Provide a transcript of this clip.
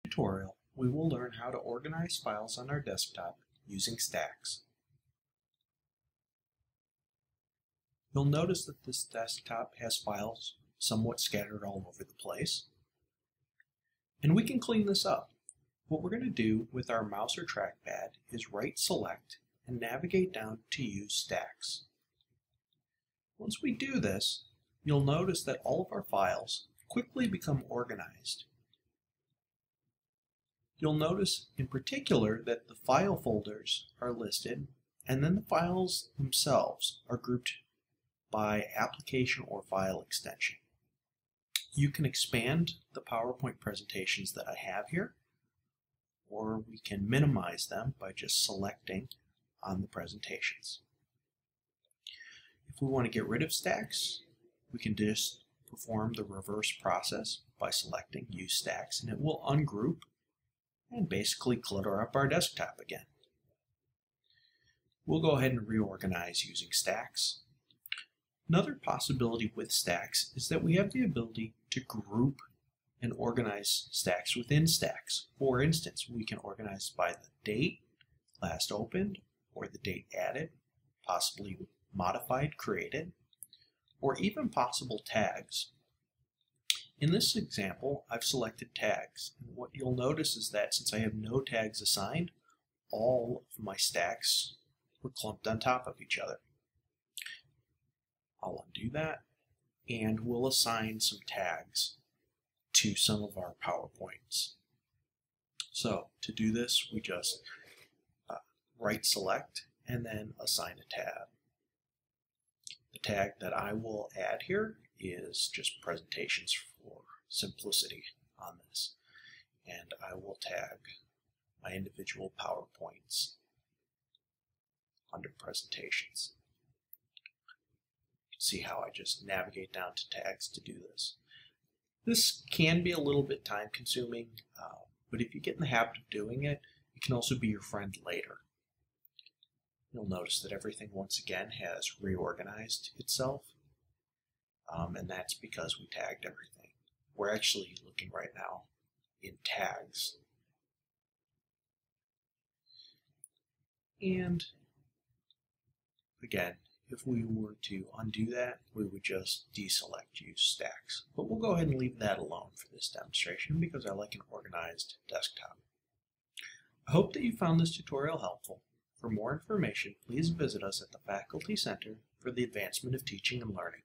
Tutorial, we will learn how to organize files on our desktop using stacks. You'll notice that this desktop has files somewhat scattered all over the place. And we can clean this up. What we're going to do with our mouse or trackpad is right select and navigate down to use stacks. Once we do this, you'll notice that all of our files quickly become organized. You'll notice in particular that the file folders are listed, and then the files themselves are grouped by application or file extension. You can expand the PowerPoint presentations that I have here, or we can minimize them by just selecting on the presentations. If we want to get rid of stacks, we can just perform the reverse process by selecting Use Stacks, and it will ungroup and basically clutter up our desktop again. We'll go ahead and reorganize using stacks. Another possibility with stacks is that we have the ability to group and organize stacks within stacks. For instance, we can organize by the date last opened, or the date added, possibly modified, created, or even possible tags. In this example, I've selected tags, and what you'll notice is that since I have no tags assigned, all of my stacks were clumped on top of each other. I'll undo that, and we'll assign some tags to some of our PowerPoints. So to do this, we just right select and then assign a tab. The tag that I will add here is just presentations for simplicity on this. And I will tag my individual PowerPoints under presentations. See how I just navigate down to tags to do this. This can be a little bit time consuming, but if you get in the habit of doing it, it can also be your friend later. You'll notice that everything once again has reorganized itself, and that's because we tagged everything. We're actually looking right now in tags. And again, if we were to undo that, we would just deselect Use Stacks. But we'll go ahead and leave that alone for this demonstration because I like an organized desktop. I hope that you found this tutorial helpful. For more information, please visit us at the Faculty Center for the Advancement of Teaching and Learning.